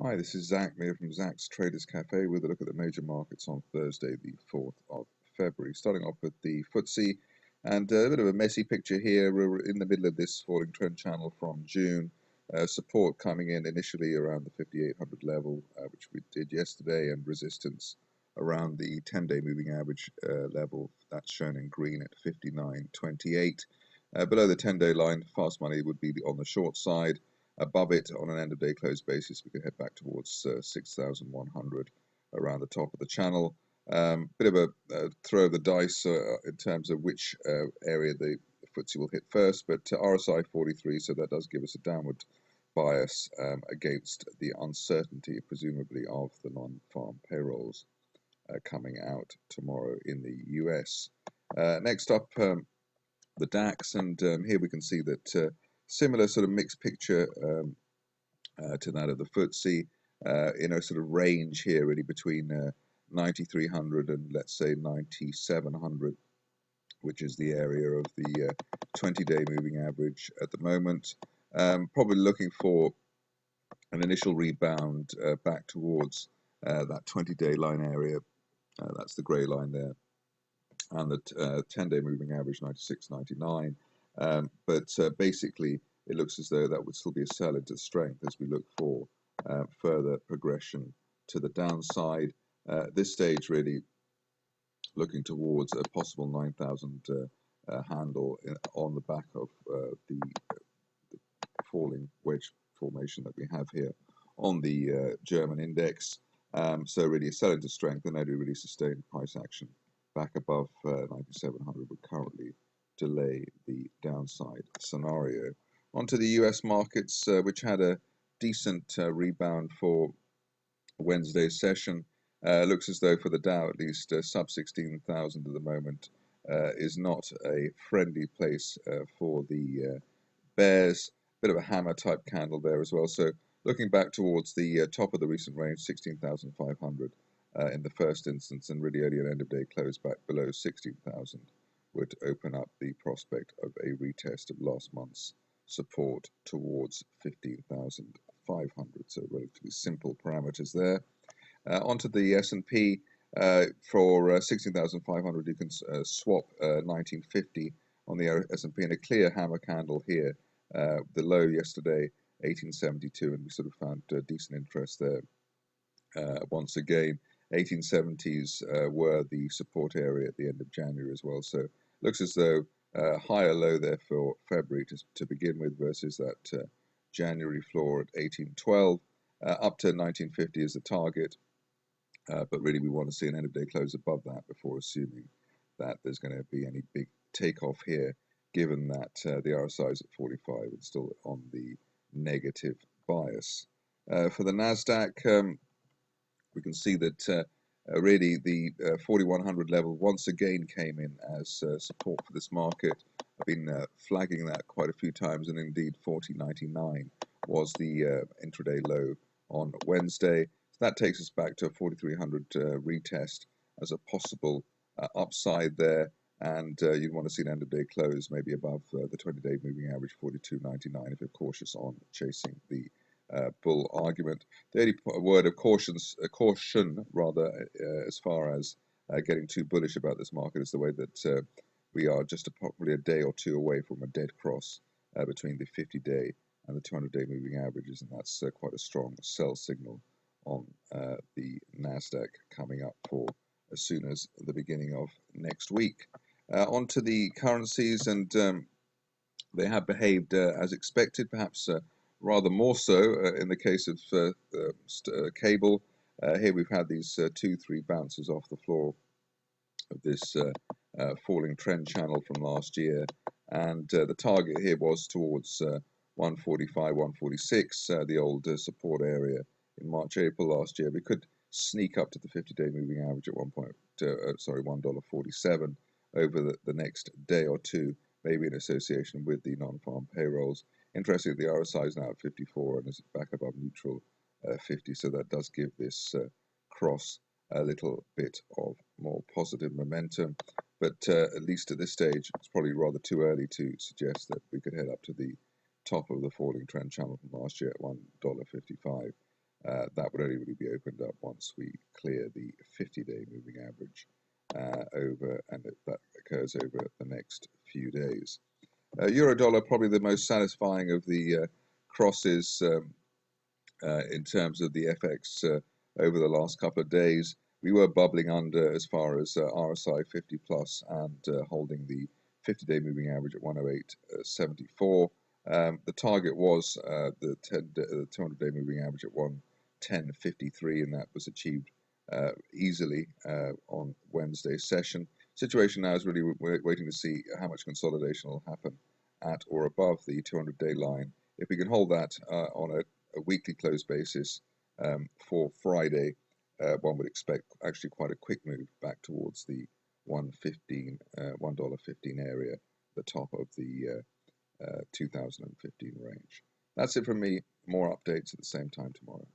Hi, this is Zach Meir from Zach's Traders Cafe with a look at the major markets on Thursday, the 4th of February. Starting off with the FTSE, and a bit of a messy picture here. We're in the middle of this falling trend channel from June. Support coming in initially around the 5,800 level, which we did yesterday, and resistance around the 10-day moving average level. That's shown in green at 59.28. Below the 10-day line, fast money would be on the short side. Above it, on an end-of-day close basis, we can head back towards 6,100 around the top of the channel. Bit of a throw of the dice in terms of which area the FTSE will hit first, but RSI 43, so that does give us a downward bias against the uncertainty, presumably, of the non-farm payrolls coming out tomorrow in the US. Next up, the DAX, and here we can see that similar sort of mixed picture to that of the FTSE, in a sort of range here, really between 9,300 and let's say 9,700, which is the area of the 20-day moving average at the moment. Probably looking for an initial rebound back towards that 20-day line area. That's the grey line there, and the 10-day moving average 96.99. But basically, it looks as though that would still be a sell into strength as we look for further progression to the downside. At this stage, really looking towards a possible 9,000 handle on the back of the falling wedge formation that we have here on the German index. So really a sell into strength, and only really sustained price action back above 9,700 would currently delay the downside scenario. Onto the US markets, which had a decent rebound for Wednesday's session. Looks as though for the Dow, at least, sub 16,000 at the moment is not a friendly place for the bears. Bit of a hammer type candle there as well. So looking back towards the top of the recent range, 16,500 in the first instance, and really early and end of day close back below 16,000 would open up the prospect of a retest of last month's support towards 15,500. So relatively simple parameters there. Onto the S&P, for 16,500 you can swap 1950 on the S&P, and a clear hammer candle here. The low yesterday 1872, and we sort of found decent interest there. Once again, 1870s were the support area at the end of January as well. So looks as though higher low there for February to begin with versus that January floor at 1812. Up to 1950 is the target, but really we want to see an end of day close above that before assuming that there's going to be any big takeoff here, given that the RSI is at 45 and still on the negative bias. For the Nasdaq, we can see that really the 4,100 level once again came in as support for this market. I've been flagging that quite a few times, and indeed 40.99 was the intraday low on Wednesday. So that takes us back to a 4,300 retest as a possible upside there, and you'd want to see an end of day close maybe above the 20-day moving average 42.99 if you're cautious on chasing the bull argument. The only word of caution rather, as far as getting too bullish about this market, is the way that we are just probably a day or two away from a dead cross between the 50-day and the 200-day moving averages, and that's quite a strong sell signal on the Nasdaq coming up for as soon as the beginning of next week. Onto the currencies, and they have behaved as expected, perhaps rather more so in the case of cable. Here we've had these 2-3 bounces off the floor of this falling trend channel from last year, and the target here was towards 145, 146, the old support area in March, April last year. We could sneak up to the 50-day moving average at $1.47 over the next day or two, maybe in association with the non-farm payrolls. Interestingly, the RSI is now at 54 and is back above neutral 50, so that does give this cross a little bit of more positive momentum. But at least at this stage, it's probably rather too early to suggest that we could head up to the top of the falling trend channel from last year at $1.55. that would only really be opened up once we clear the 50-day moving average over, and that occurs over the next few days. Euro dollar, probably the most satisfying of the crosses in terms of the FX over the last couple of days. We were bubbling under as far as RSI 50 plus and holding the 50-day moving average at 108.74. The target was the 200-day moving average at 110.53, and that was achieved easily on Wednesday's session. Situation now is really waiting to see how much consolidation will happen at or above the 200-day line. If we can hold that on a weekly close basis for Friday, one would expect actually quite a quick move back towards the $1.15 area, the top of the 2015 range. That's it from me. More updates at the same time tomorrow.